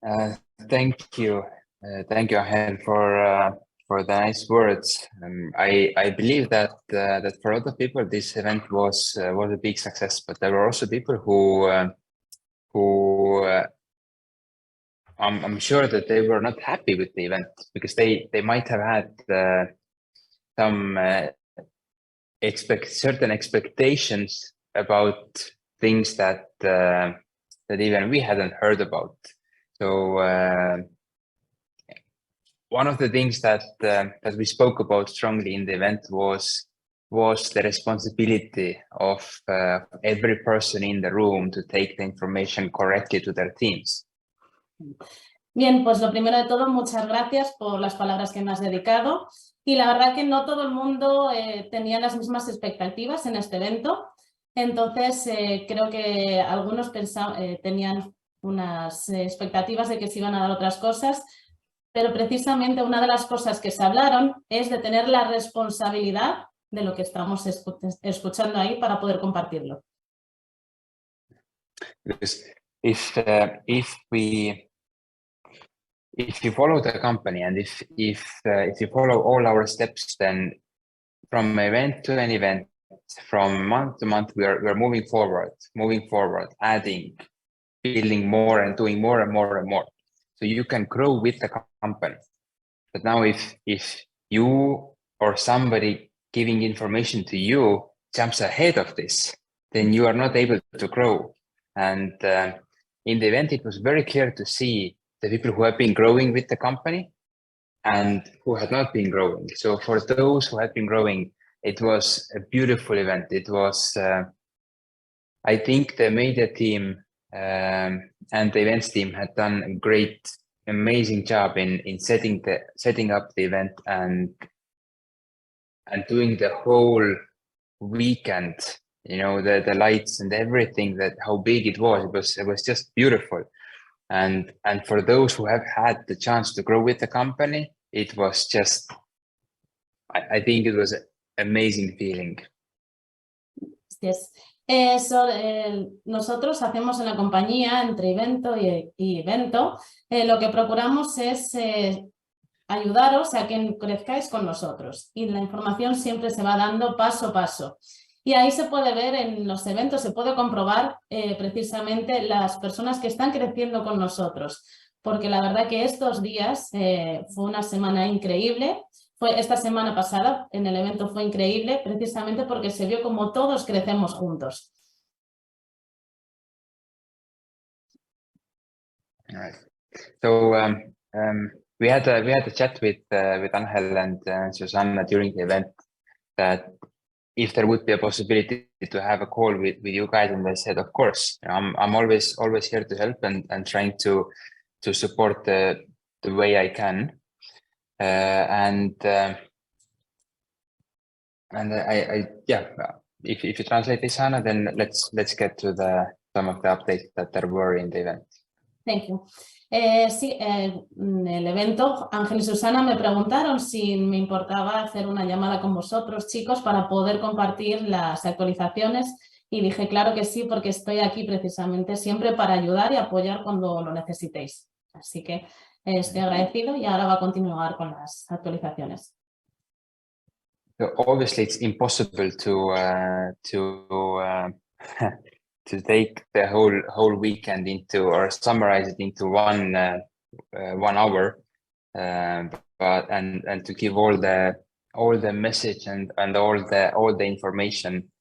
Uh, thank you, Angel, for the nice words. I believe that that for a lot of people this event was a big success, but there were also people who I'm sure that they were not happy with the event because they might have had some certain expectations about things that that even we hadn't heard about. So one of the things that that we spoke about strongly in the event was the responsibility of every person in the room to take the information correctly to their teams. Bien, pues lo primero de todo, muchas gracias por las palabras que me has dedicado. Y la verdad que no todo el mundo tenía las mismas expectativas en este evento. Entonces, creo que algunos tenían unas expectativas de que se iban a dar otras cosas, pero precisamente una de las cosas que se hablaron es de tener la responsabilidad de lo que estamos escuchando ahí para poder compartirlo. Because if you follow the company and if you follow all our steps, then from event to an event, from month to month, we are moving forward, adding, building more and doing more and more and more. So you can grow with the company. But now if you or somebody giving information to you jumps ahead of this, then you are not able to grow. And in the event, it was very clear to see the people who have been growing with the company and who had not been growing. So for those who had been growing, it was a beautiful event. It was, I think the media team and the events team had done a great, amazing job in setting up the event and doing the whole weekend. You know, the lights and everything, that how big it was just beautiful. And for those who have had the chance to grow with the company, it was just, I think it was an amazing feeling. Yes. Nosotros hacemos en la compañía, entre evento y evento, lo que procuramos es ayudaros a que crezcáis con nosotros. Y la información siempre se va dando paso a paso. Y ahí se puede ver en los eventos, se puede comprobar precisamente las personas que están creciendo con nosotros. Porque la verdad que estos días fue una semana increíble. Esta semana pasada en el evento fue increíble precisamente porque se vio como todos crecemos juntos. All right. So we had a chat with Angel and Susanna during the event that if there would be a possibility to have a call with you guys, and they said, of course, you know, I'm always here to help and trying to support the way I can. And yeah, if you translate this, Anna, then let's get to some of the updates that there were in the event. Thank you. Sí, en el evento, Ángel y Susana me preguntaron si me importaba hacer una llamada con vosotros, chicos, para poder compartir las actualizaciones y dije, claro que sí, porque estoy aquí precisamente siempre para ayudar y apoyar cuando lo necesitéis. Así que estoy agradecido y ahora va a continuar con las actualizaciones. So obviously, it's impossible to take the whole weekend into or summarize it into 1 hour, but and to give all the message and all the information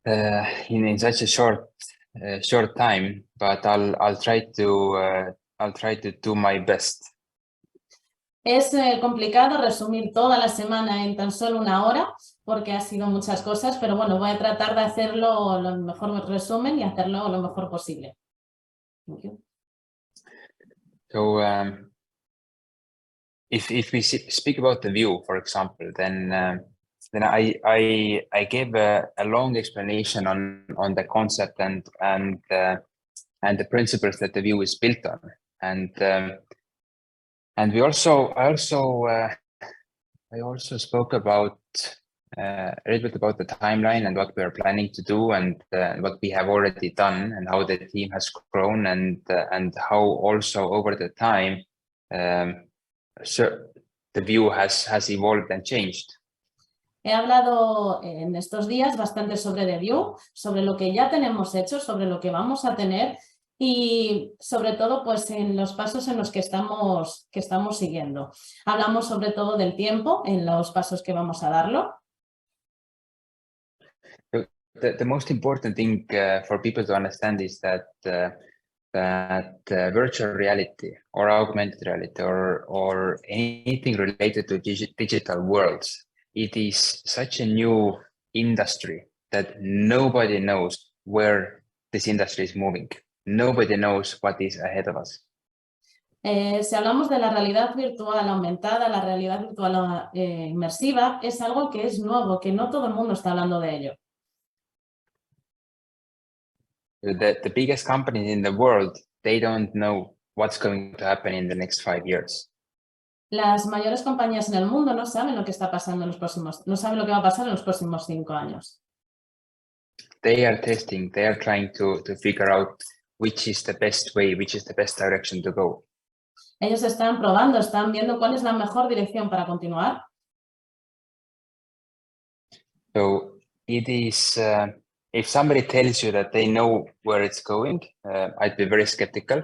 in such a short time. But I'll try to do my best. Es complicado resumir toda la semana en tan solo 1 hora porque ha sido muchas cosas, pero bueno, voy a tratar de hacerlo lo mejor resumen y hacerlo lo mejor posible. Thank you. So if we speak about the view, for example, then I gave a long explanation on the concept and the principles that the view is built on, and I also spoke about a little bit about the timeline and what we are planning to do, and what we have already done, and how the team has grown, and how also over the time so the view has evolved and changed. He hablado en estos días bastante sobre The View, sobre lo que ya tenemos hecho, sobre lo que vamos a tener y sobre todo pues en los pasos en los que estamos siguiendo. Hablamos sobre todo del tiempo, en los pasos que vamos a darlo. The most important thing for people to understand is that virtual reality or augmented reality or anything related to digital worlds, it is such a new industry that nobody knows where this industry is moving. Nobody knows what is ahead of us. Si hablamos de la realidad virtual aumentada, la realidad virtual inmersiva, es algo que es nuevo, que no todo el mundo está hablando de ello. The biggest companies in the world, they don't know what's going to happen in the next 5 years. Las mayores compañías en el mundo no saben lo que está pasando en los próximos, no saben lo que va a pasar en los próximos 5 años. They are testing, they are trying to figure out which is the best way, which is the best direction to go. Ellos están probando, están viendo cuál es la mejor dirección para continuar. So it is, if somebody tells you that they know where it's going, I'd be very skeptical.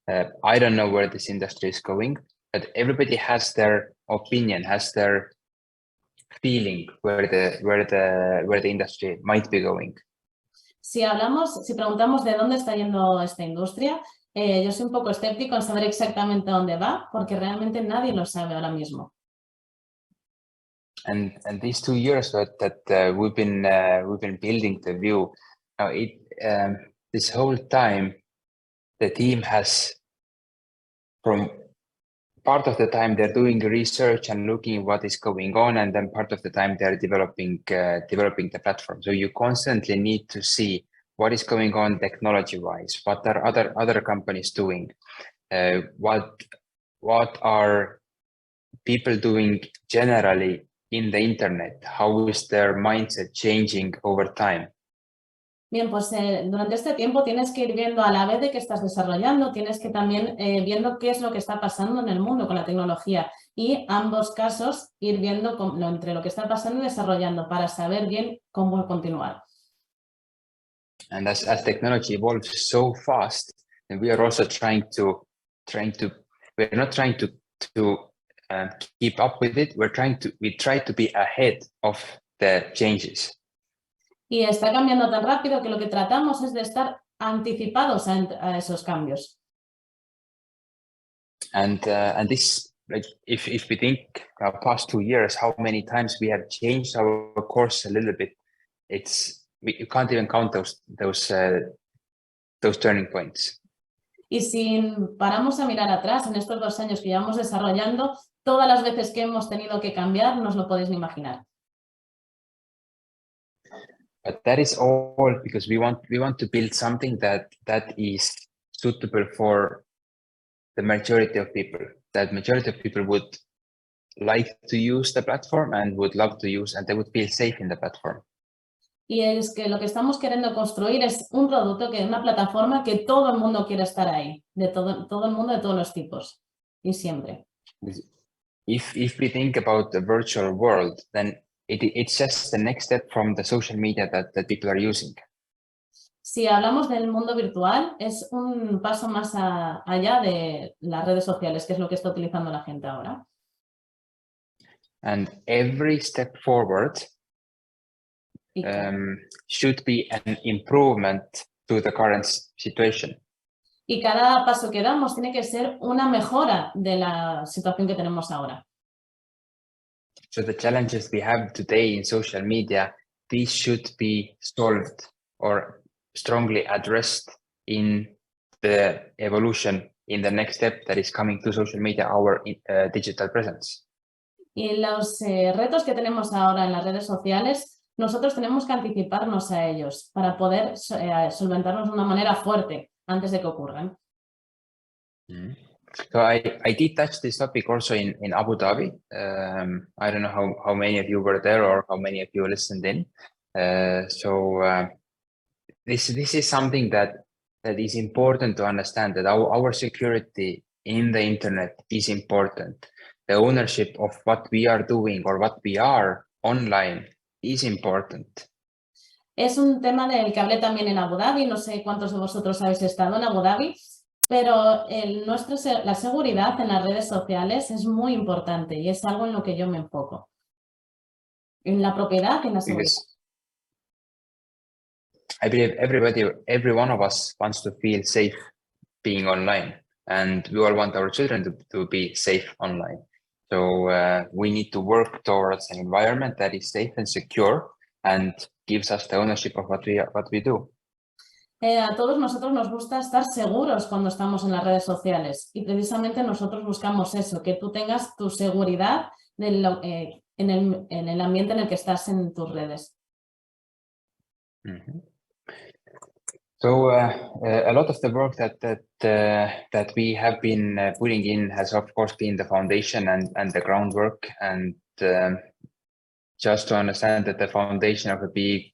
I don't know where this industry is going, but everybody has their opinion, has their feeling where the industry might be going. Si preguntamos de dónde está yendo esta industria, yo soy un poco escéptico en saber exactamente dónde va, porque realmente nadie lo sabe ahora mismo. And these 2 years that we've been building the view, this whole time, the team has, from part of the time they're doing research and looking what is going on, and then part of the time they're developing the platform. So you constantly need to see what is going on technology-wise, what are other companies doing, what are people doing generally in the internet, how is their mindset changing over time. Bien, pues durante este tiempo tienes que ir viendo a la vez de que estás desarrollando, tienes que también viendo qué es lo que está pasando en el mundo con la tecnología y ambos casos ir viendo entre lo que está pasando y desarrollando para saber bien cómo continuar. And as technology evolves so fast, and we are also we're not trying to keep up with it. We try to be ahead of the changes. Y está cambiando tan rápido que lo que tratamos es de estar anticipados a esos cambios. And this, like, if we think our past 2 years, how many times we have changed our course a little bit, you can't even count those turning points. Y si paramos a mirar atrás en estos 2 años que llevamos desarrollando, todas las veces que hemos tenido que cambiar, no os lo podéis ni imaginar. But that is all because we want to build something that is suitable for the majority of people. That majority of people would like to use the platform and would love to use, and they would feel safe in the platform. Y es que lo que estamos queriendo construir es un producto, una plataforma que todo el mundo quiere estar ahí, de todo el mundo, de todos los tipos, y siempre. If we think about the virtual world, then it's just the next step from the social media that people are using. Si hablamos del mundo virtual, es un paso más allá de las redes sociales, que es lo que está utilizando la gente ahora. And every step forward should be an improvement to the current situation. Y cada paso que damos tiene que ser una mejora de la situación que tenemos ahora. So the challenges we have today in social media, these should be solved or strongly addressed in the evolution in the next step that is coming to social media, our digital presence. Y los retos que tenemos ahora en las redes sociales, nosotros tenemos que anticiparnos a ellos para poder solventarlos de una manera fuerte antes de que ocurran. So I did touch this topic also in Abu Dhabi. I don't know how many of you were there or how many of you listened in. This is something that is important to understand, that our security in the internet is important. The ownership of what we are doing or what we are online is important. Es un tema del que hablé también en Abu Dhabi. No sé cuántos de vosotros habéis estado en Abu Dhabi, pero la seguridad en las redes sociales es muy importante y es algo en lo que yo me enfoco. En la propiedad y en la seguridad. Because I believe every one of us wants to feel safe being online, and we all want our children to be safe online. So we need to work towards an environment that is safe and secure and gives us the ownership of what we do. A todos nosotros nos gusta estar seguros cuando estamos en las redes sociales y precisamente nosotros buscamos eso, que tú tengas tu seguridad en el ambiente en el que estás en tus redes. Mm-hmm. So a lot of the work that we have been putting in has of course been the foundation and the groundwork, and just to understand that the foundation of a big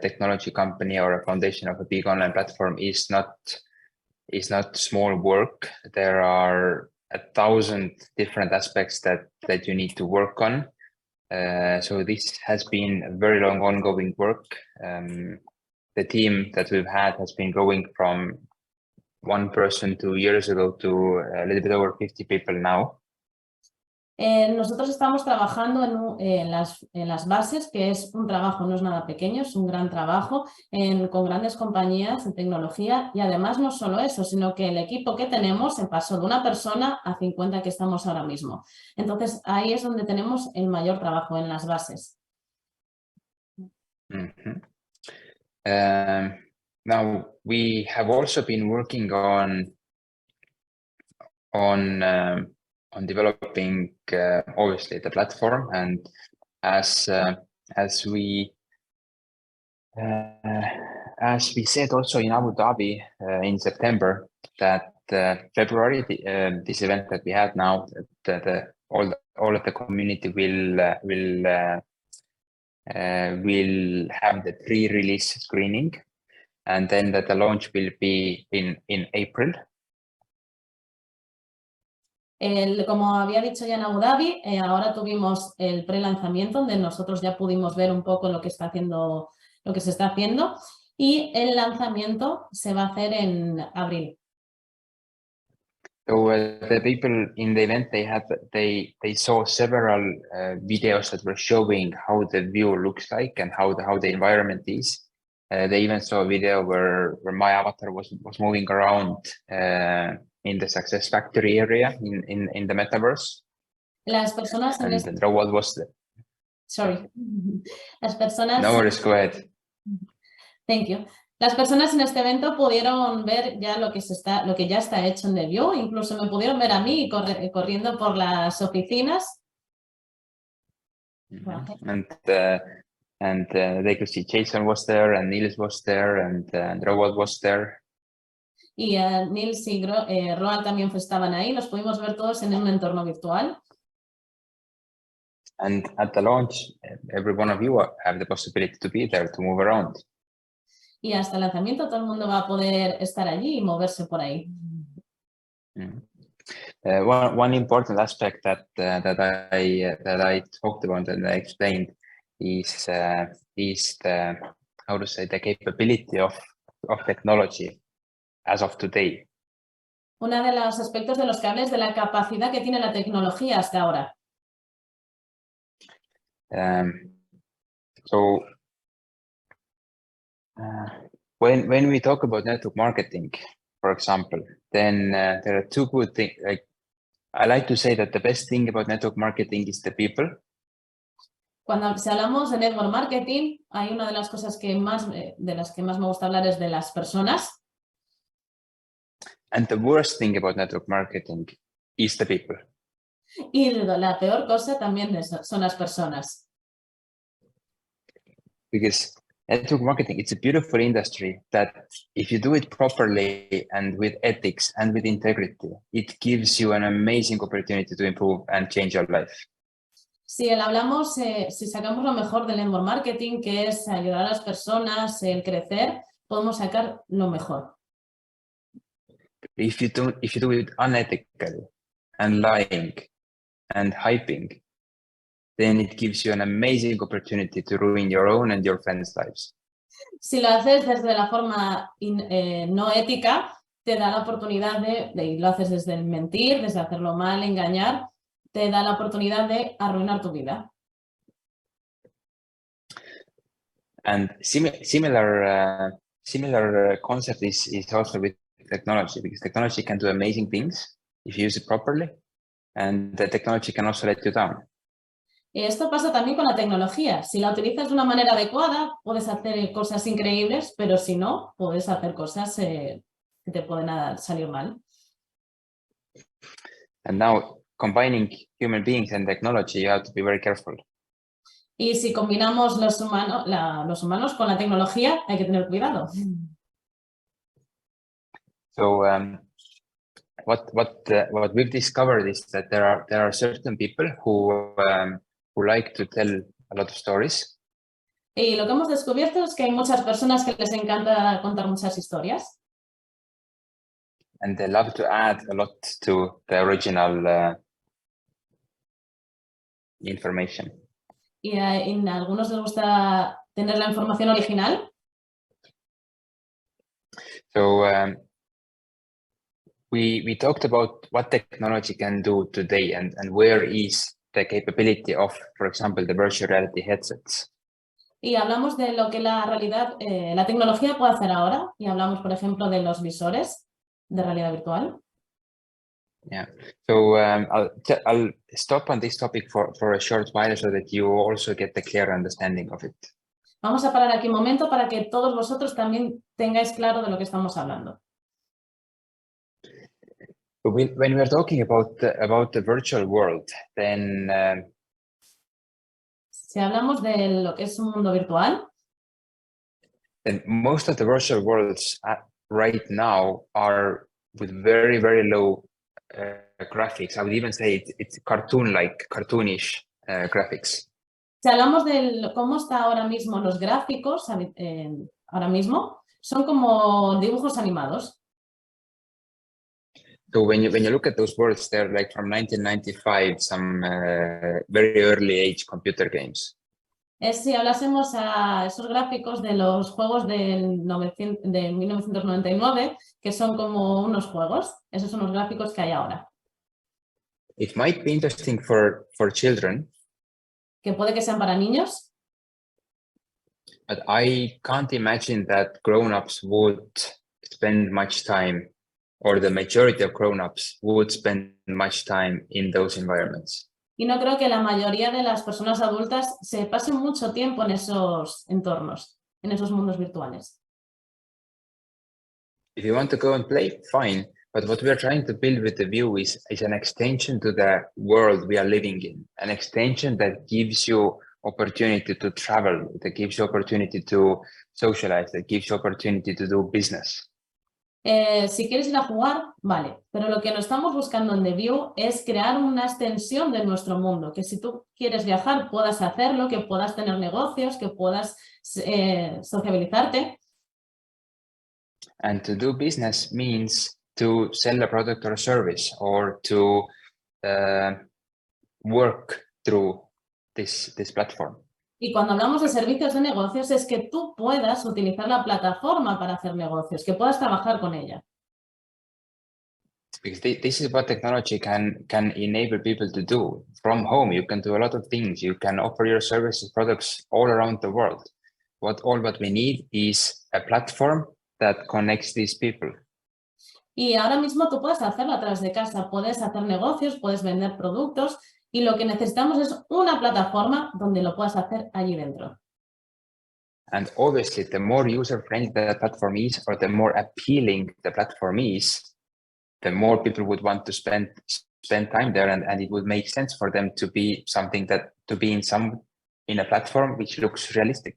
technology company or a foundation of a big online platform is not small work. There are 1,000 different aspects that you need to work on. So this has been a very long ongoing work. The team that we've had has been going from 1 person 2 years ago to a little bit over 50 people now. Nosotros estamos trabajando en las bases, que es un trabajo, no es nada pequeño, es un gran trabajo con grandes compañías de tecnología, y además no solo eso, sino que el equipo que tenemos se pasó de 1 persona a 50 que estamos ahora mismo. Entonces ahí es donde tenemos el mayor trabajo, en las bases. Mm-hmm. Now we have also been working on developing obviously the platform, and as we said also in Abu Dhabi in September, that February this event that we had now, all of the community will have the pre-release screening, and then that the launch will be in April. Como había dicho ya en Abu Dhabi, ahora tuvimos el pre-lanzamiento donde nosotros ya pudimos ver un poco lo que se está haciendo, y el lanzamiento se va a hacer en abril. So the people in the event, they saw several videos that were showing how the view looks like and how the environment is. They even saw a video where my avatar was moving around in the Success Factory area in the metaverse. Las personas en and the robot was there. Sorry. Las personas... No worries, go ahead. Thank you. Las personas en este evento pudieron ver ya lo que ya está hecho en The View, incluso me pudieron ver a mí corriendo por las oficinas. Mm-hmm. And they could see Jason was there, and Niels was there, and Robot was there. Y Niels y Roald también estaban ahí, los pudimos ver todos en un entorno virtual. And at the launch, every one of you have the possibility to be there, to move around. Y hasta el lanzamiento todo el mundo va a poder estar allí y moverse por ahí. One important aspect that I talked about and I explained is the how to say, the capability of technology as of today. Uno de los aspectos de los que hablé es de la capacidad que tiene la tecnología hasta ahora. So when we talk about network marketing, for example, then there are 2 good things. Like, I like to say that the best thing about network marketing is the people. Cuando hablamos de network marketing, hay una de las cosas de las que más me gusta hablar es de las personas. And the worst thing about network marketing is the people. Y la peor cosa también son las personas. Because Network marketing, it's a beautiful industry that if you do it properly and with ethics and with integrity, it gives you an amazing opportunity to improve and change your life. Si hablamos, si sacamos lo mejor del network marketing, que es ayudar a las personas, el crecer, podemos sacar lo mejor. If you do it unethically and lying and hyping, then it gives you an amazing opportunity to ruin your own and your friends' lives. Si lo haces desde la forma no ética, te da la oportunidad y lo haces desde el mentir, desde hacerlo mal, engañar, te da la oportunidad de arruinar tu vida. And similar concept is also with technology, because technology can do amazing things if you use it properly, and the technology can also let you down. Y esto pasa también con la tecnología. Si la utilizas de una manera adecuada, puedes hacer cosas increíbles, pero si no, puedes hacer cosas que te pueden salir mal. And now, combining human beings and technology, you have to be very careful. Y si combinamos los humanos con la tecnología, hay que tener cuidado. So what we've discovered is that there are certain people who like to tell a lot of stories. Y lo que hemos descubierto es que hay muchas personas que les encanta contar muchas historias. And they love to add a lot to the original information. Y a algunos les gusta tener la información original. So we talked about what technology can do today and where is the capability of, for example, the virtual reality headsets. Y hablamos de lo que la tecnología puede hacer ahora. Y hablamos, por ejemplo, de los visores de realidad virtual. Yeah. So I'll stop on this topic for a short while so that you also get a clear understanding of it. Vamos a parar aquí un momento para que todos vosotros también tengáis claro de lo que estamos hablando. When we're talking about the virtual world, then si hablamos de lo que es un mundo virtual, then most of the virtual worlds right now are with very, very low graphics. I would even say it's cartoonish graphics. Si hablamos de cómo está ahora mismo los gráficos, ahora mismo, son como dibujos animados. So when you look at those worlds, they're like from 1995, some very early age computer games. Si hablásemos a esos gráficos de los juegos de 1999, que son como unos juegos, esos son los gráficos que hay ahora. It might be interesting for children. Que puede que sean para niños. But I can't imagine that grown-ups would spend much time, or the majority of grown-ups would spend much time in those environments. Y no creo que la mayoría de las personas adultas se pasen mucho tiempo en esos entornos, en esos mundos virtuales. If you want to go and play, fine. But what we are trying to build with the View is an extension to the world we are living in, an extension that gives you opportunity to travel, that gives you opportunity to socialize, that gives you opportunity to do business. Si quieres ir a jugar, vale, pero lo que no estamos buscando en The View es crear una extensión de nuestro mundo, que si tú quieres viajar puedas hacerlo, que puedas tener negocios, que puedas sociabilizarte. And to do business means to sell a product or a service, or to work through this platform. Y cuando hablamos de servicios de negocios es que tú puedas utilizar la plataforma para hacer negocios, que puedas trabajar con ella. Because this is what technology can enable people to do. From home, you can do a lot of things. You can offer your services, products all around the world. What we need is a platform that connects these people. Y ahora mismo tú puedes hacerlo a través de casa, puedes hacer negocios, puedes vender productos y lo que necesitamos es una plataforma donde lo puedas hacer allí dentro. And obviously, the more user-friendly the platform is, or the more appealing the platform is, the more people would want to spend time there, and it would make sense for them to be in a platform which looks realistic.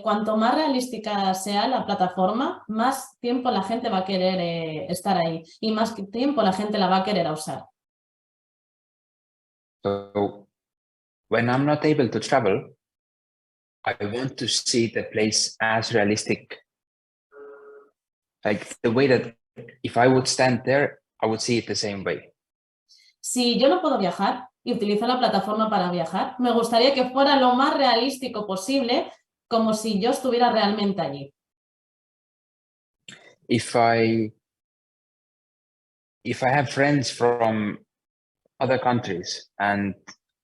Cuanto más realística sea la plataforma, más tiempo la gente va a querer estar ahí y más tiempo la gente la va a querer usar. So when I'm not able to travel, I want to see the place as realistic. Like the way that if I would stand there, I would see it the same way. Si yo no puedo viajar y utilizo la plataforma para viajar, me gustaría que fuera lo más realístico posible, como si yo estuviera realmente allí. If I have friends from other countries and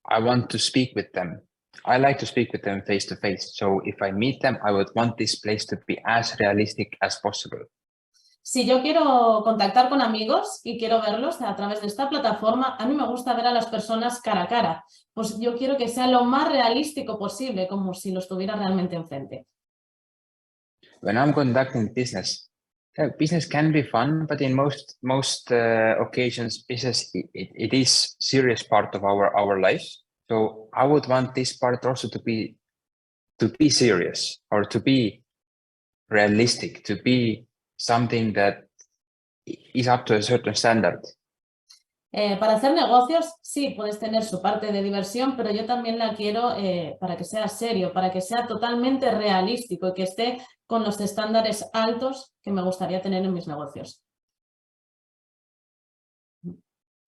I want to speak with them, I like to speak with them face to face. So if I meet them, I would want this place to be as realistic as possible. Si yo quiero contactar con amigos y quiero verlos a través de esta plataforma, a mí me gusta ver a las personas cara a cara. Pues yo quiero que sea lo más realístico posible, como si lo estuviera realmente enfrente. When I'm conducting business, business can be fun, but in most occasions, business it is serious part of our lives. So I would want this part also to be serious or to be realistic, to be something that is up to a certain standard. Para hacer negocios, sí, puedes tener su parte de diversión, pero yo también la quiero para que sea serio, para que sea totalmente realístico y que esté con los estándares altos que me gustaría tener en mis negocios.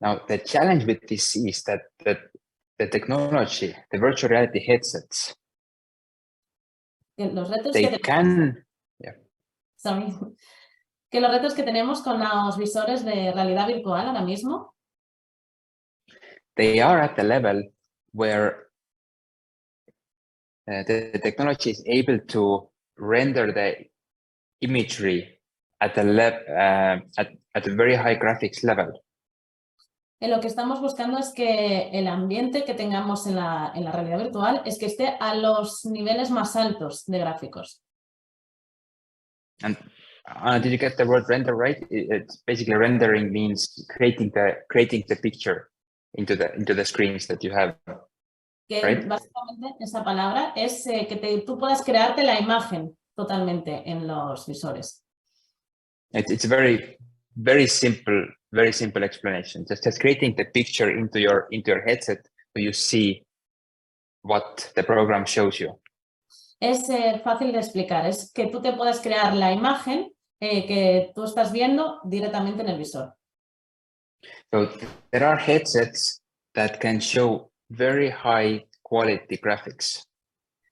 Now, the challenge with this is that the technology, the virtual reality headsets, Los retos they can... que los retos que tenemos con los visores de realidad virtual ahora mismo, they are at the level where the technology is able to render the imagery at a very high graphics level. Lo que estamos buscando es que el ambiente que tengamos en la realidad virtual es que esté a los niveles más altos de gráficos. And did you get the word render right? It's basically rendering means creating the picture into the screens that you have. Que right? Básicamente esa palabra es que tú puedas crearte la imagen totalmente en los visores. It's a very simple explanation. Just creating the picture into your headset so you see what the program shows you. Es fácil de explicar, es que tú te puedas crear la imagen que tú estás viendo directamente en el visor. So there are headsets that can show very high quality graphics.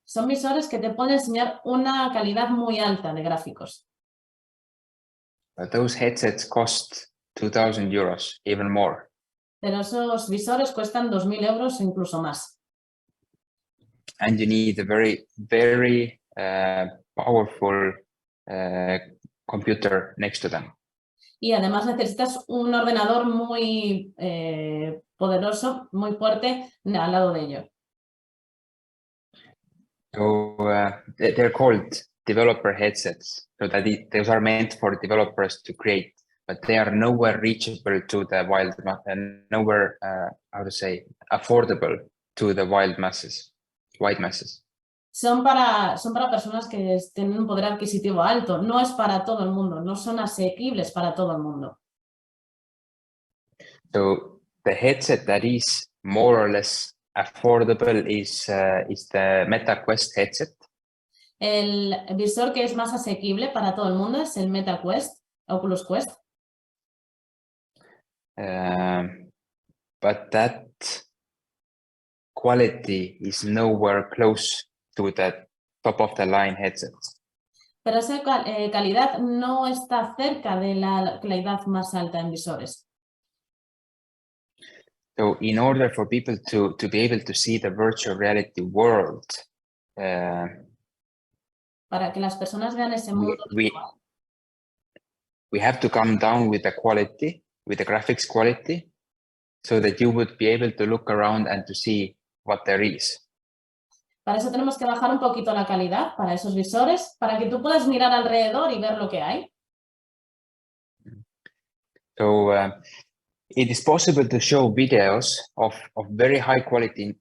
Son visores que te pueden enseñar una calidad muy alta de gráficos. But those headsets cost 2,000 euros, even more. Pero esos visores cuestan 2.000 euros o incluso más. And you need a very powerful computer next to them. Y además necesitas un ordenador muy poderoso, muy fuerte al lado de ello. So they're called developer headsets. So that those are meant for developers to create, but they are nowhere reachable to the wild, and nowhere, how to say, affordable to the white masses. Son para personas que tienen un poder adquisitivo alto, no es para todo el mundo, no son asequibles para todo el mundo. So the headset that is more or less affordable is the Meta Quest headset. El visor que es más asequible para todo el mundo es el Meta Quest, Oculus Quest. But that quality is nowhere close to the top of the line headsets. Pero esa calidad no está cerca de la calidad más alta en visores. So in order for people to be able to see the virtual reality world, para que las personas vean ese mundo we have to come down with the quality, with the graphics quality, so that you would be able to look around and to see what there is. Para eso tenemos que bajar un poquito la calidad para esos visores, para que tú puedas mirar alrededor y ver lo que hay. So it is possible to show videos of very high quality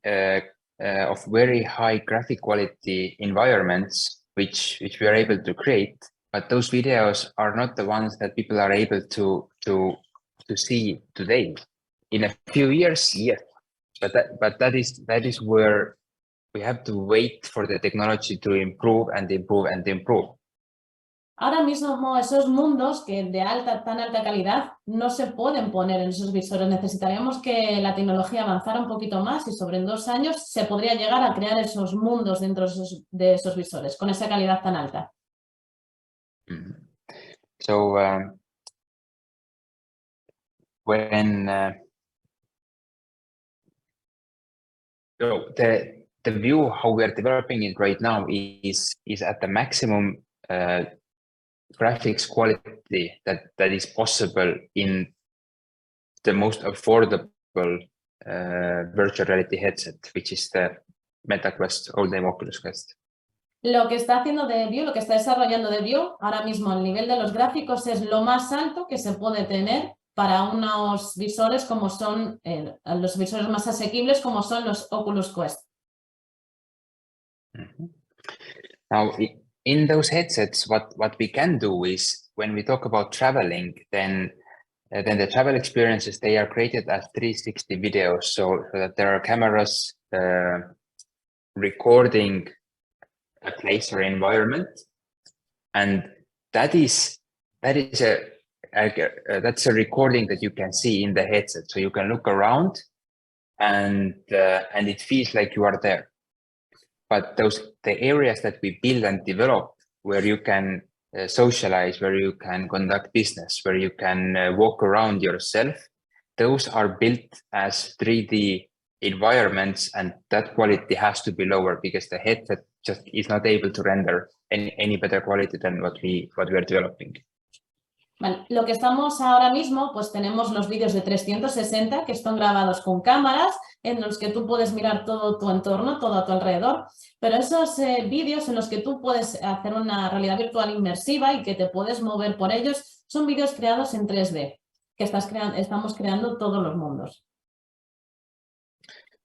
of very high graphic quality environments which we are able to create, but those videos are not the ones that people are able to see today. In a few years, yes, but that is where we have to wait for the technology to improve and improve and improve. Ahora mismo esos mundos que de tan alta calidad no se pueden poner en esos visores. Necesitaríamos que la tecnología avanzara un poquito más y sobre 2 años se podría llegar a crear esos mundos dentro de esos visores con esa calidad tan alta. So when so the view how we are developing it right now is at the maximum graphics quality that is possible in the most affordable virtual reality headset, which is the Meta Quest, old name Oculus Quest. Lo que está haciendo DeView, lo que está desarrollando DeView ahora mismo al nivel de los gráficos es lo más alto que se puede tener para unos visores como son los visores más asequibles como son los Oculus Quest. Now, in those headsets, what we can do is when we talk about traveling, then the travel experiences, they are created as 360 videos, so that there are cameras recording a place or environment, and that's a recording that you can see in the headset, so you can look around and it feels like you are there. But the areas that we build and develop, where you can socialize, where you can conduct business, where you can walk around yourself, those are built as 3D environments, and that quality has to be lower because the headset just is not able to render any better quality than what we are developing. Vale, lo que estamos ahora mismo, pues tenemos los vídeos de 360 que están grabados con cámaras en los que tú puedes mirar todo tu entorno, todo a tu alrededor, pero esos vídeos en los que tú puedes hacer una realidad virtual inmersiva y que te puedes mover por ellos, son vídeos creados en 3D, que estamos creando todos los mundos.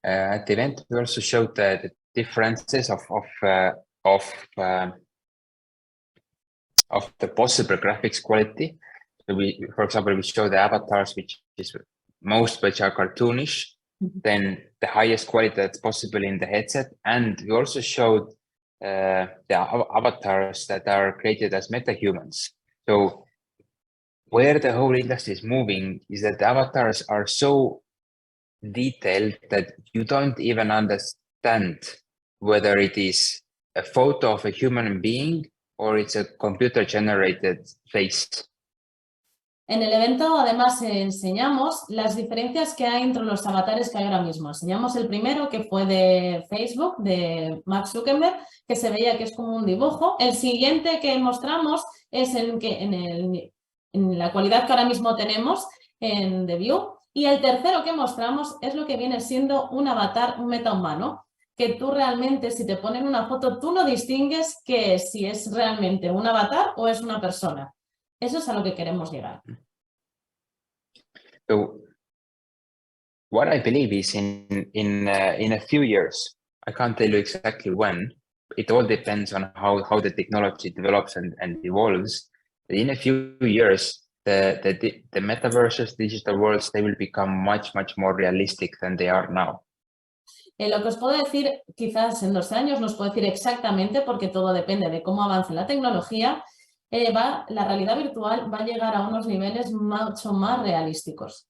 At the event, we also showed the differences of the possible graphics quality. So for example, we show the avatars, which are cartoonish, then the highest quality that's possible in the headset, and we also showed the avatars that are created as metahumans. So where the whole industry is moving is that the avatars are so detailed that you don't even understand whether it is a photo of a human being or it's a computer-generated face. En el evento, además, enseñamos las diferencias que hay entre los avatares que hay ahora mismo. Enseñamos el primero, que fue de Facebook, de Mark Zuckerberg, que se veía que es como un dibujo. El siguiente que mostramos es en la cualidad que ahora mismo tenemos en DeView. Y el tercero que mostramos es lo que viene siendo un avatar, un metahumano, que tú realmente, si te ponen una foto, tú no distingues que si es realmente un avatar o es una persona. Eso es a lo que queremos llegar. So, what I believe is in a few years, I can't tell you exactly when. It all depends on how the technology develops and evolves. But in a few years, the metaverses, digital worlds, they will become much more realistic than they are now. Lo que os puedo decir, quizás en 2 años, no os puedo decir exactamente porque todo depende de cómo avance la tecnología. La realidad virtual va a llegar a unos niveles mucho más realísticos.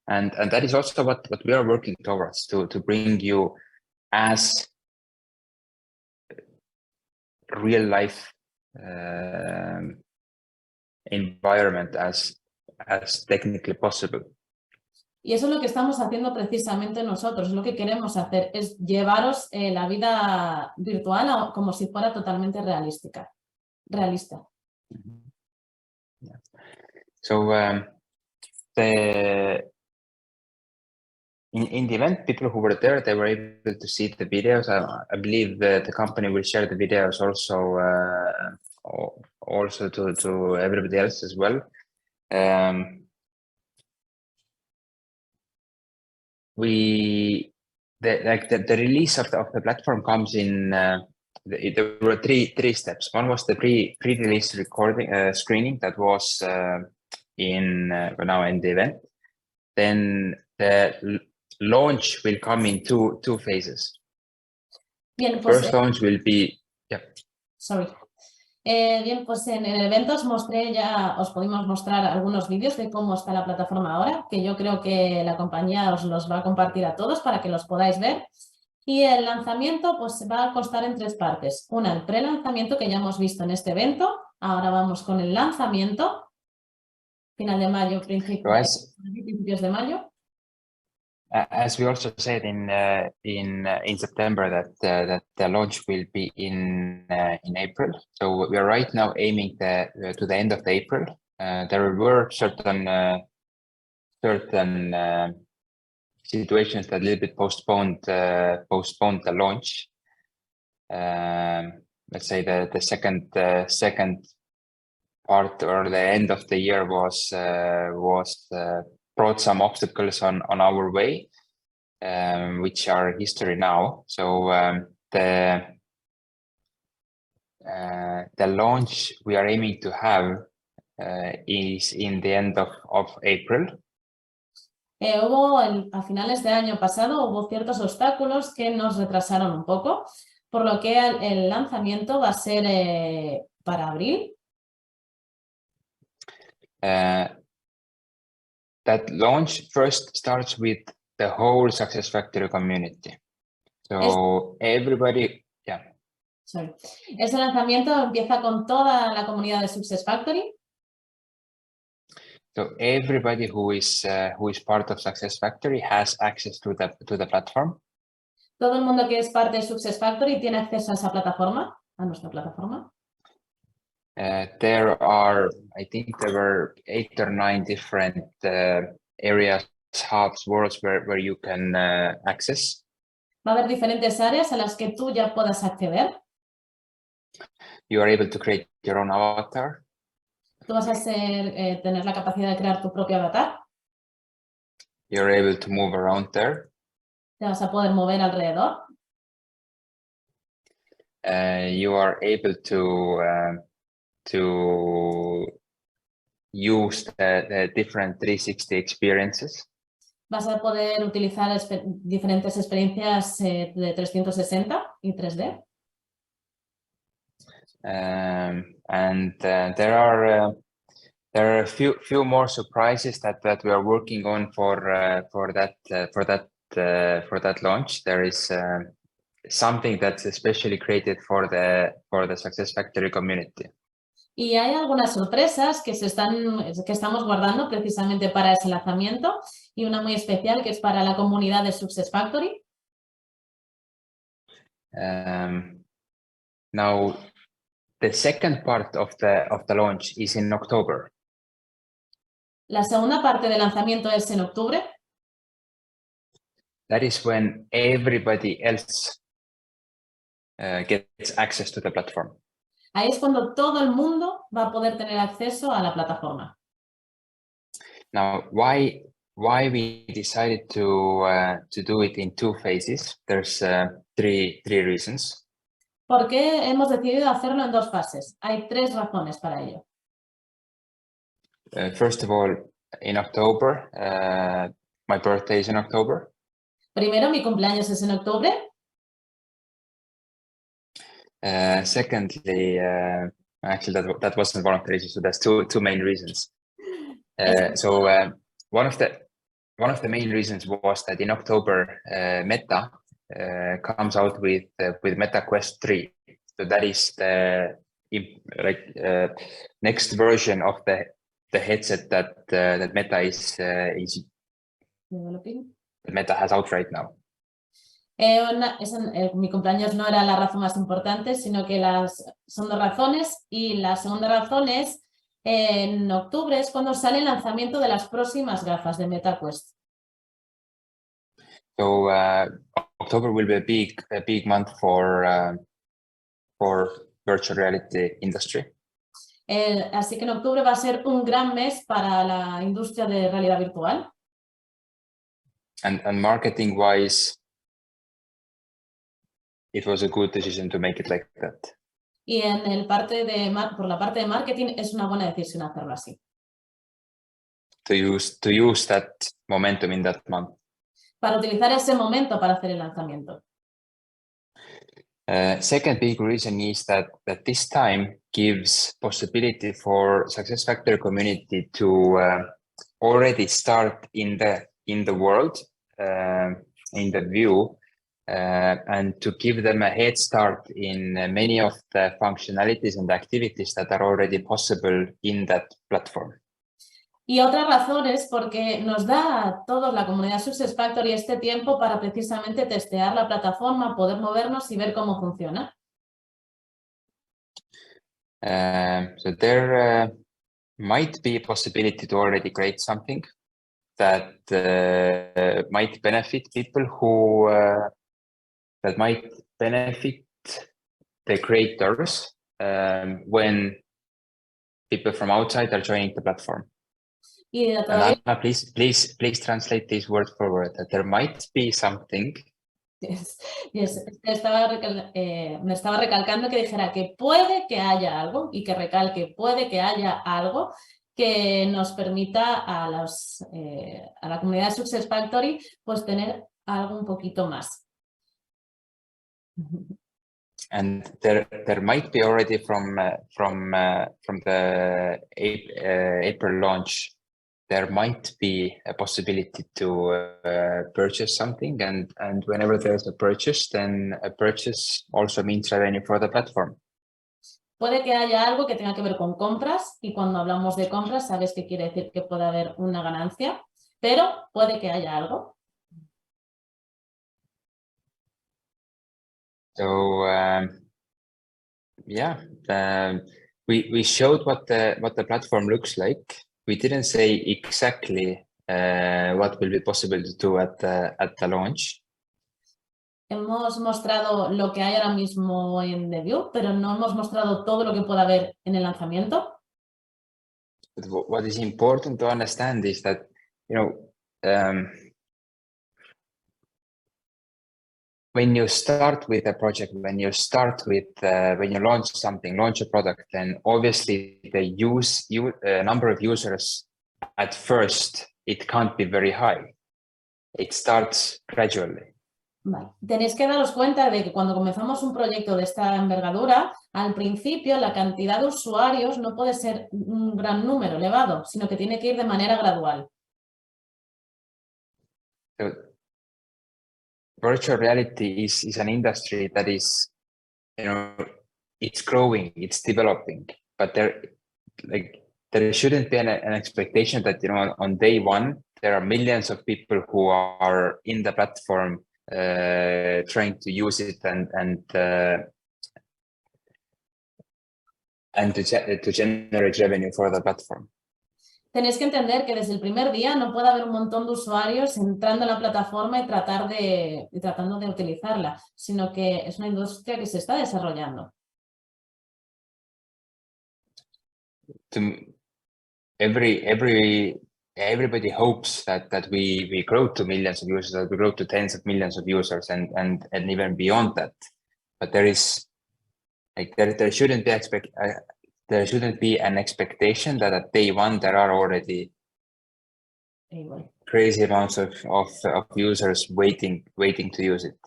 And that is also what we are working towards, to bring you as real life environment as technically possible. Y eso es lo que estamos haciendo precisamente nosotros. Lo que queremos hacer es llevaros la vida virtual como si fuera totalmente realista. Yeah. So in the event, people who were there, they were able to see the videos. I believe the company will share the videos also to everybody else as well. We the release of the platform comes in. There were three steps. One was the pre-release recording screening that was now in the event. Then the launch will come in two phases. Bien, pues, first launch will be. Yeah. Sorry. Bien, pues en el evento os pudimos mostrar algunos vídeos de cómo está la plataforma ahora, que yo creo que la compañía os los va a compartir a todos para que los podáis ver. Y el lanzamiento pues va a constar en tres partes. Una, el pre-lanzamiento que ya hemos visto en este evento. Ahora vamos con el lanzamiento. Final de mayo, principios de mayo. As we also said in September that the launch will be in April. So we are right now aiming to the end of April. There were certain situations that a little bit postponed the launch. Let's say the second part or the end of the year was brought some obstacles on our way, which are history now. So the launch we are aiming to have is in the end of April. A finales de año pasado hubo ciertos obstáculos que nos retrasaron un poco, por lo que el lanzamiento va a ser para abril. That launch first starts with the whole SuccessFactory community. So everybody, yeah. Sorry. Ese lanzamiento empieza con toda la comunidad de SuccessFactory. So everybody who is part of SuccessFactory has access to the platform. Todo el mundo que es parte de SuccessFactory tiene acceso a esa plataforma, a nuestra plataforma. I think there were 8 or 9 different areas, hubs, worlds where you can access. Va a haber diferentes áreas a las que tú ya puedas acceder. You are able to create your own avatar. Tú vas a tener la capacidad de crear tu propio avatar. You're able to move around there. Te vas a poder mover alrededor. You are able to use the different 360 experiences. Vas a poder utilizar diferentes experiencias de 360 y 3D. And there are a few more surprises that we are working on for that launch. There is something that's especially created for the SuccessFactory community. Y hay algunas sorpresas que estamos guardando precisamente para ese lanzamiento, y una muy especial que es para la comunidad de SuccessFactory. Now, the second part of the launch is in October. La segunda parte del lanzamiento es en octubre. That is when everybody else gets access to the platform. Ahí es cuando todo el mundo va a poder tener acceso a la plataforma. Now, why we decided to do it in 2 phases? There's three reasons. ¿Por qué hemos decidido hacerlo en 2 fases? Hay 3 razones para ello. First of all, in October, my birthday is in October. Primero, mi cumpleaños es en octubre. Secondly, actually that wasn't one of the reasons. So there's two main reasons. One of the main reasons was that in October, Meta comes out with Meta Quest 3. So that is the next version of the headset that Meta is developing. That Meta has out right now. Mi cumpleaños no era la razón más importante, sino que son 2 razones, y la segunda razón es en octubre es cuando sale el lanzamiento de las próximas gafas de Meta Quest. So October will be a big month for virtual reality industry. Así que en octubre va a ser un gran mes para la industria de realidad virtual. And marketing wise, it was a good decision to make it like that. Y por la parte de marketing es una buena decisión hacerlo así. To use that momentum in that month. Para utilizar ese momento para hacer el lanzamiento. Second big reason is that this time gives possibility for SuccessFactors community to already start in the world, in the view, and to give them a head start in many of the functionalities and activities that are already possible in that platform. Y otra razón es porque nos da a todos la comunidad SuccessFactors este tiempo para precisamente testear la plataforma, poder movernos y ver cómo funciona. So there might be a possibility to already create something that might benefit people who that might benefit the creators when people from outside are joining the platform. Y and Anna, please translate these words forward. That there might be something. Yes. Me estaba recalcando que dijera que puede que haya algo y que recalque puede que haya algo que nos permita a la comunidad de SuccessFactors pues tener algo un poquito más. And there might be already from the April launch, there might be a possibility to purchase something, and whenever there's a purchase, then a purchase also means revenue for the platform. Puede que haya algo que tenga que ver con compras, y cuando hablamos de compras sabes que quiere decir que puede haber una ganancia, pero puede que haya algo. So yeah, we showed what the platform looks like. We didn't say exactly what will be possible to do at the launch. Hemos mostrado lo que hay ahora mismo en The View, pero no hemos mostrado todo lo que pueda haber en el lanzamiento. But what is important to understand is that, you know, when you start with a project, when you launch something, launch a product, then obviously the number of users at first, it can't be very high. It starts gradually. Vale. Tenéis que daros cuenta de que cuando comenzamos un proyecto de esta envergadura, al principio la cantidad de usuarios no puede ser un gran número elevado, sino que tiene que ir de manera gradual. So, virtual reality is an industry that is, you know, it's growing, it's developing, but there shouldn't be an expectation that, you know, on day one, there are millions of people who are in the platform trying to use it and to generate revenue for the platform. Tenéis que entender que desde el primer día no puede haber un montón de usuarios entrando en la plataforma y tratando de utilizarla, sino que es una industria que se está desarrollando. Everybody hopes that we grow to millions of users, that we grow to tens of millions of users, and even beyond that. But there is there shouldn't be an expectation that at day one there are already crazy amounts of users waiting to use it.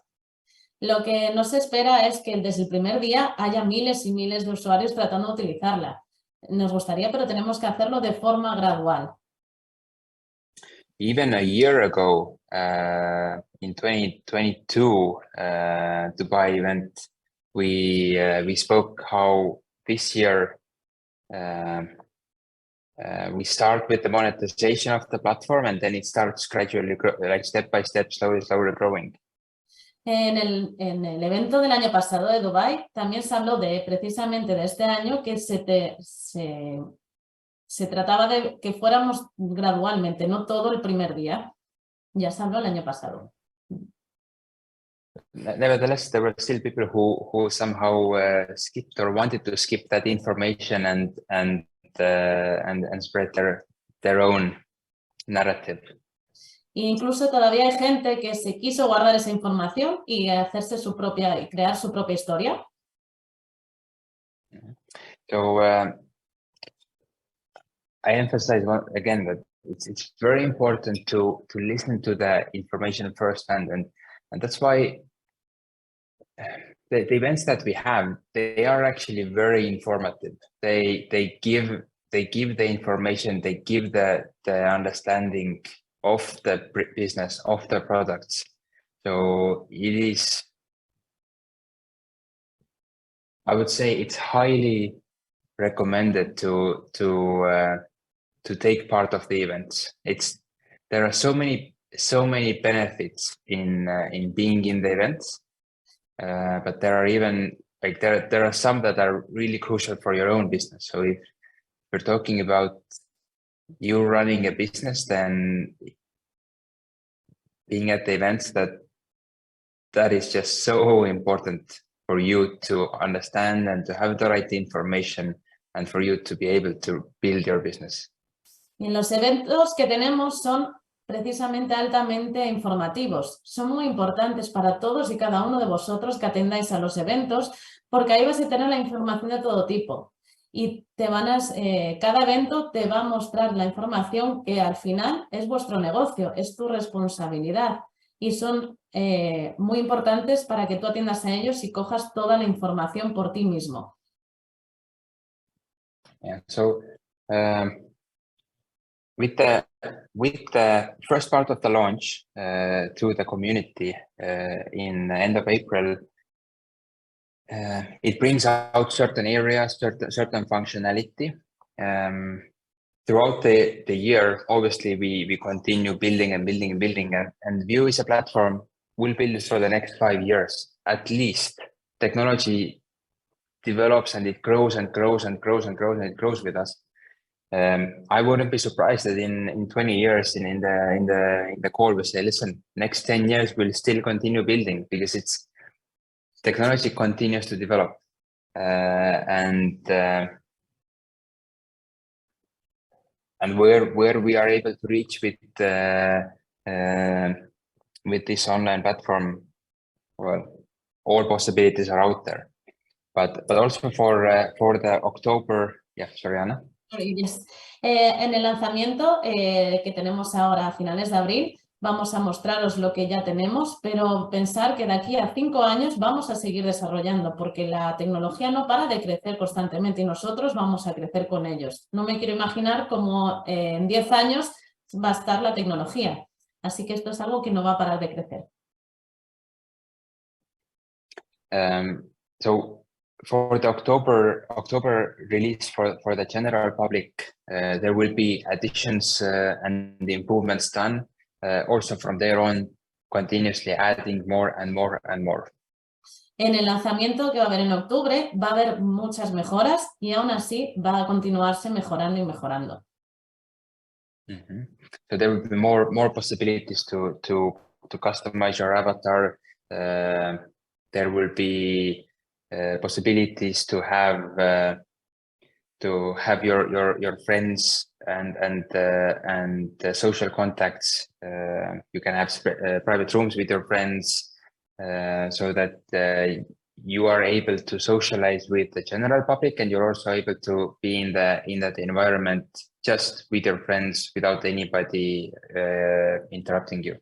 Lo que no se espera es que desde el primer día haya miles y miles de usuarios tratando de utilizarla. Nos gustaría, pero tenemos que hacerlo de forma gradual. Even a year ago, in 2022, Dubai event, we spoke how this year we start with the monetization of the platform, and then it starts gradually, like step by step, slowly growing. En el evento del año pasado de Dubai también se habló precisamente de este año que se trataba de que fuéramos gradualmente, no todo el primer día. Ya se habló el año pasado. Nevertheless, there were still people who somehow skipped or wanted to skip that information and spread their own narrative. E incluso todavía hay gente que se quiso guardar esa información y hacerse su propia, y crear su propia historia. So I emphasize again that it's very important to listen to the information first, and that's why the events that we have, they are actually very informative. They give the information, they give the understanding of the business, of the products. So it is, I would say, it's highly recommended to take part of the events. There are so many benefits in being in the events, but there are even like there are some that are really crucial for your own business. So if we're talking about you running a business, then being at the events, that is just so important for you to understand and to have the right information and for you to be able to build your business. Y los eventos que tenemos son precisamente altamente informativos. Son muy importantes para todos y cada uno de vosotros que atendáis a los eventos, porque ahí vas a tener la información de todo tipo. Y cada evento te va a mostrar la información que al final es vuestro negocio, es tu responsabilidad. Y son muy importantes para que tú atiendas a ellos y cojas toda la información por ti mismo. Yeah, so with the first part of the launch to the community in the end of April, it brings out certain areas, certain functionality. Throughout the year, obviously, we continue building and Vue is a platform we'll build for the next 5 years at least. Technology develops and it grows and grows and grows and grows and it grows with us. I wouldn't be surprised that in 20 years in the call we say, listen, next 10 years we'll still continue building because technology continues to develop, and where we are able to reach with this online platform, well, all possibilities are out there. But also for the October, yeah, sorry, Anna. Yes. En el lanzamiento que tenemos ahora a finales de abril, vamos a mostraros lo que ya tenemos, pero pensar que de aquí a 5 años vamos a seguir desarrollando, porque la tecnología no para de crecer constantemente y nosotros vamos a crecer con ellos. No me quiero imaginar cómo en 10 años va a estar la tecnología. Así que esto es algo que no va a parar de crecer. So for the October release for the general public, there will be additions and the improvements done. Also from there on, continuously adding more and more and more. En el lanzamiento que va a haber en octubre va a haber muchas mejoras y aún así va a continuarse mejorando y mejorando. So there will be more possibilities to customize your avatar. There will be possibilities to have your friends and social contacts. You can have private rooms with your friends, so that you are able to socialize with the general public, and you're also able to be in that environment just with your friends without anybody interrupting you.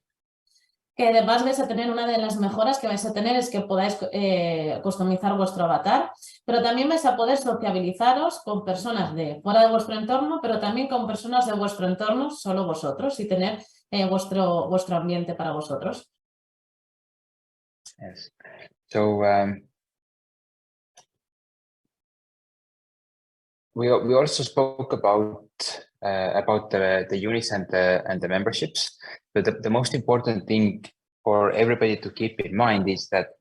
Que además vais a tener una de las mejoras que vais a tener es que podáis customizar vuestro avatar, pero también vais a poder sociabilizaros con personas de fuera de vuestro entorno, pero también con personas de vuestro entorno, solo vosotros, y tener vuestro ambiente para vosotros. Yes. So we also spoke about the units and the memberships, but the most important thing for everybody to keep in mind is that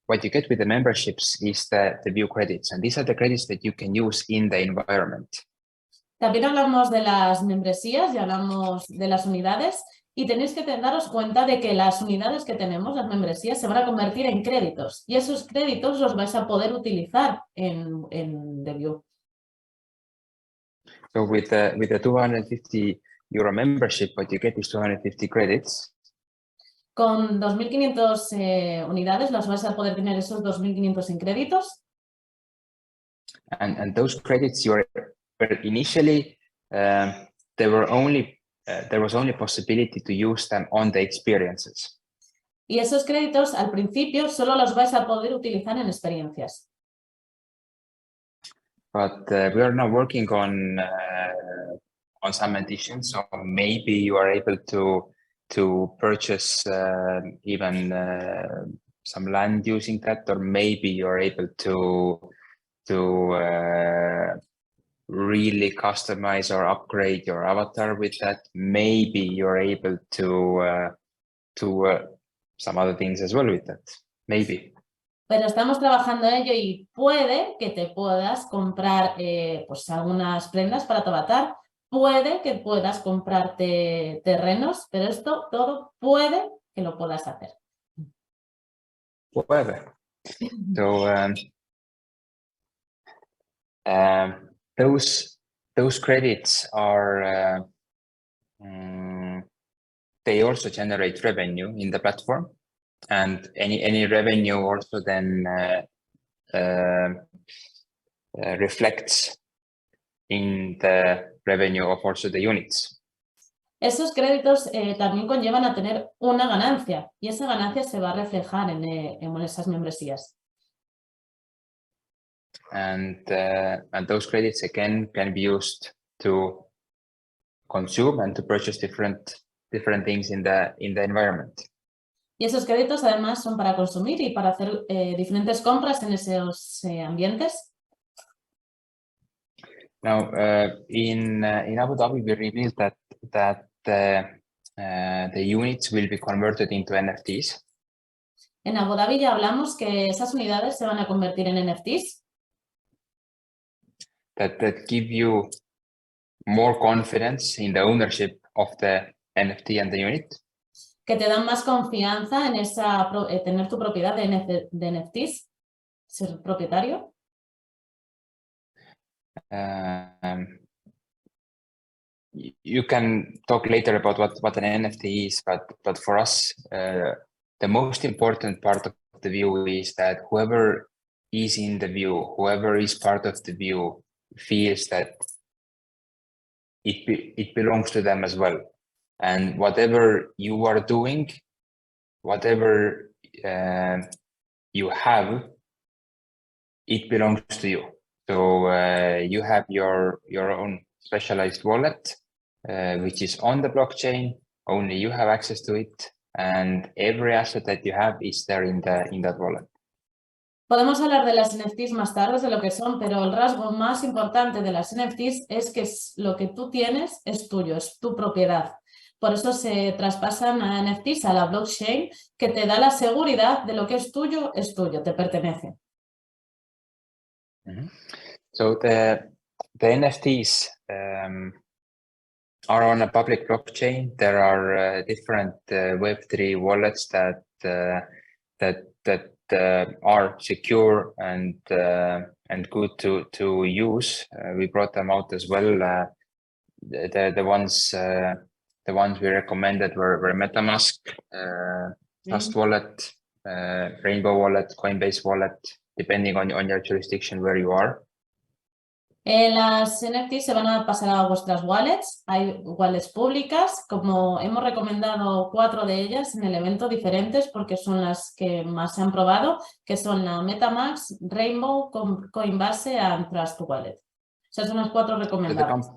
what you get with the memberships is the Vue credits, and these are the credits that you can use in the environment. También hablamos de las membresías y hablamos de las unidades, y tenéis que daros cuenta de que las unidades que tenemos, las membresías, se van a convertir en créditos, y esos créditos los vais a poder utilizar en Vue. So with the 250 euro membership, what you get is 250 credits. Con 2.500 unidades las vais a poder tener esos 2.500 en créditos. And those credits initially there was only possibility to use them on the experiences. Y esos créditos al principio solo los vais a poder utilizar en experiencias. But we are now working on some editions, so maybe you are able to purchase even some land using that, or maybe you are able to really customize or upgrade your avatar with that. Maybe you're able to some other things as well with that. Maybe. Pero estamos trabajando en ello y puede que te puedas comprar pues algunas prendas para tu avatar, puede que puedas comprarte terrenos, pero esto todo puede que lo puedas hacer. Puede. So those credits are they also generate revenue in the platform, and any revenue also then reflects in the revenue of also the units. Esos créditos también conllevan a tener una ganancia y esa ganancia se va a reflejar en esas membresías. And those credits again can be used to consume and to purchase different things in the environment. Y esos créditos además son para consumir y para hacer diferentes compras en esos ambientes. Now in Abu Dhabi we revealed that the units will be converted into NFTs. En Abu Dhabi ya hablamos que esas unidades se van a convertir en NFTs. That give you more confidence in the ownership of the NFT and the unit. Que te dan más confianza en tener tu propiedad de NFTs, ser propietario. You can talk later about what an NFT is, but for us, the most important part of the view is that whoever is in the view, whoever is part of the view, feels that it belongs to them as well. And whatever you are doing, whatever you have, it belongs to you. So you have your own specialized wallet, which is on the blockchain. Only you have access to it, and every asset that you have is there in that wallet. Podemos hablar de las NFTs más tarde, de lo que son, pero el rasgo más importante de las NFTs es que lo que tú tienes es tuyo, es tu propiedad. Por eso se traspasan a NFTs, a la blockchain, que te da la seguridad de lo que es tuyo, te pertenece. Mm-hmm. So the NFTs are on a public blockchain. There are different Web3 wallets that are secure and good to use. We brought them out as well. The ones we recommended were MetaMask, Trust Wallet, Rainbow Wallet, Coinbase Wallet, depending on your jurisdiction where you are. Las NFTs se van a pasar a vuestras wallets. Hay wallets públicas, como hemos recomendado 4 de ellas en el evento diferentes porque son las que más se han probado, que son la MetaMask, Rainbow, Coinbase y Trust Wallet. Esas son las 4 recomendadas.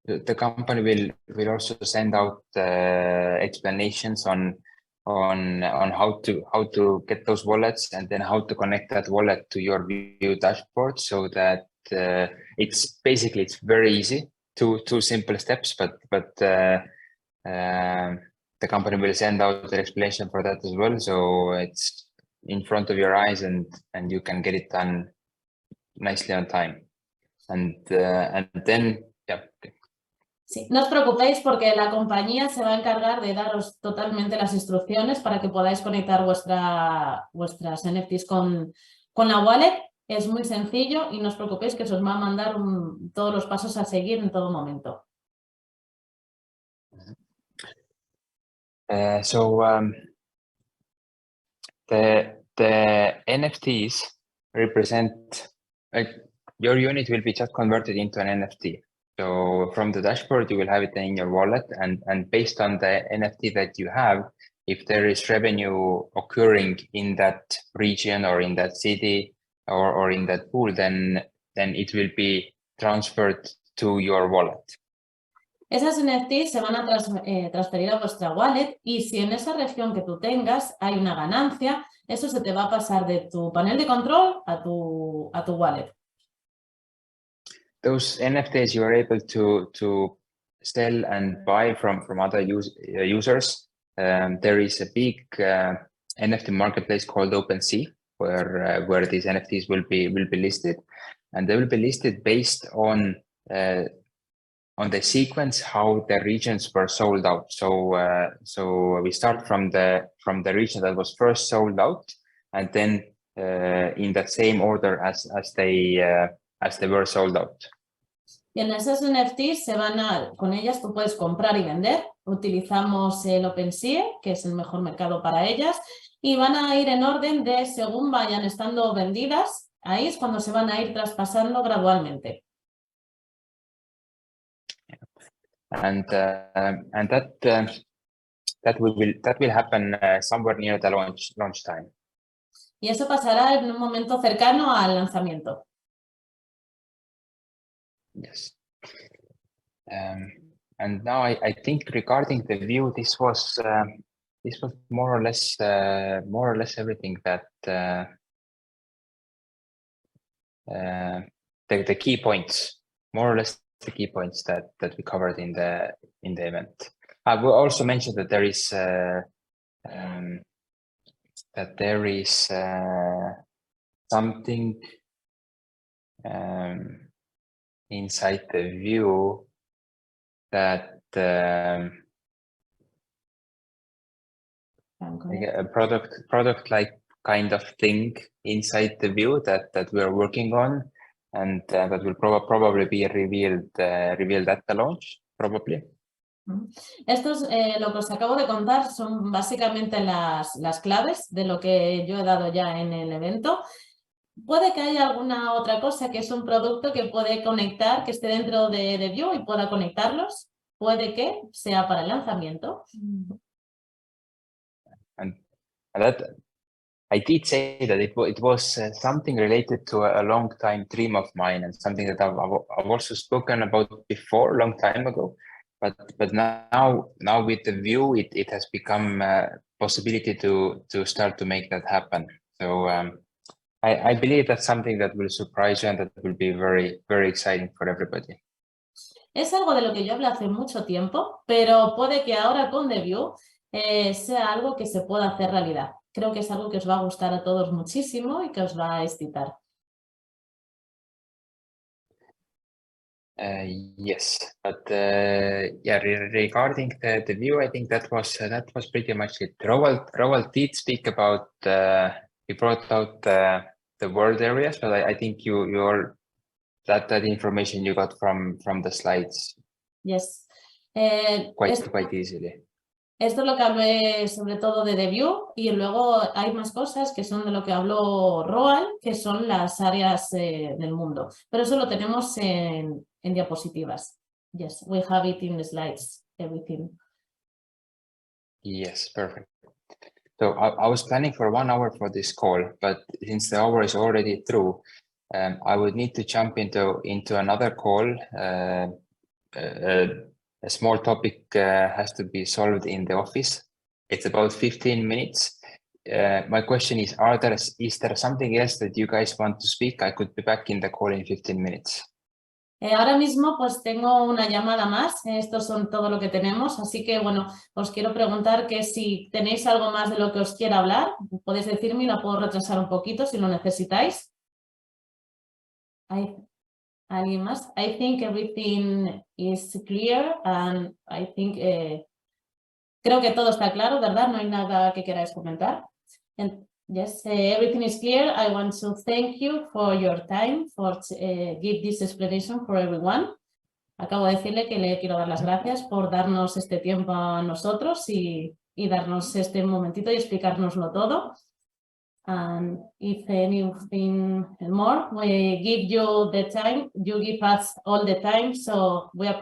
The company will also send out explanations on how to get those wallets and then how to connect that wallet to your view dashboard, so that it's very easy, two simple steps, but the company will send out the explanation for that as well, so it's in front of your eyes and you can get it done nicely on time, and then yeah. Sí, no os preocupéis porque la compañía se va a encargar de daros totalmente las instrucciones para que podáis conectar vuestras NFTs con la wallet. Es muy sencillo y no os preocupéis que os va a mandar todos los pasos a seguir en todo momento. The NFTs represent your unit will be just converted into an NFT. So from the dashboard, you will have it in your wallet, and based on the NFT that you have, if there is revenue occurring in that region or in that city or in that pool, then it will be transferred to your wallet. Esas NFTs se van a transferir a vuestra wallet, y si en esa región que tú tengas hay una ganancia, eso se te va a pasar de tu panel de control a tu wallet. Those NFTs you are able to sell and buy from other users. There is a big NFT marketplace called OpenSea where these NFTs will be listed, and they will be listed based on the sequence how the regions were sold out. So we start from the region that was first sold out, and then in that same order as they were sold out. Y en esas NFTs con ellas tú puedes comprar y vender. Utilizamos el OpenSea, que es el mejor mercado para ellas, y van a ir en orden de según vayan estando vendidas. Ahí es cuando se van a ir traspasando gradualmente. And that will happen somewhere near the launch time. Y eso pasará en un momento cercano al lanzamiento. Yes. And now I think regarding the view, this was more or less everything that the key points, more or less the key points that we covered in the event. I will also mention that there is something inside the view that like a product like kind of thing inside the view that we are working on, and that will probably be revealed at the launch, probably. Estos, lo que os acabo de contar son básicamente las claves de lo que yo he dado ya en el evento. Puede que haya alguna otra cosa que es un producto que puede conectar, que esté dentro de View y pueda conectarlos. Puede que sea para el lanzamiento. And that I did say that it was something related to a long time dream of mine, and something that I've also spoken about before, a long time ago. But now with the View, it has become a possibility to start to make that happen. So I believe that's something that will surprise you and that will be very, very exciting for everybody. Es algo de lo que yo hablé hace mucho tiempo, pero puede que ahora con The View sea algo que se pueda hacer realidad. Creo que es algo que os va a gustar a todos muchísimo y que os va a excitar. Yes, but yeah, regarding the View, I think that was pretty much it. Roald did speak about he brought out the world areas, but I think you're that information you got from the slides. Yes. Quite easily. Esto es lo que hablé sobre todo de The View, y luego hay más cosas que son de lo que habló Roald, que son las áreas del mundo. Pero eso lo tenemos en diapositivas. Yes, we have it in the slides, everything. Yes, perfect. So I was planning for 1 hour for this call, but since the hour is already through, I would need to jump into another call. A small topic has to be solved in the office. It's about 15 minutes. My question is there something else that you guys want to speak? I could be back in the call in 15 minutes. Ahora mismo pues tengo una llamada más, estos son todo lo que tenemos, así que bueno, os quiero preguntar que si tenéis algo más de lo que os quiera hablar, podéis decirme y la puedo retrasar un poquito si lo necesitáis. ¿Alguien más? I think everything is clear, and I think creo que todo está claro, ¿verdad? No hay nada que queráis comentar. And yes, everything is clear. I want to thank you for your time, for give this explanation for everyone. Acabo de decirle que le quiero dar las gracias por darnos este tiempo a nosotros y y darnos este momentito y explicárnoslo todo. And if anything more, we give you the time, you give us all the time, so we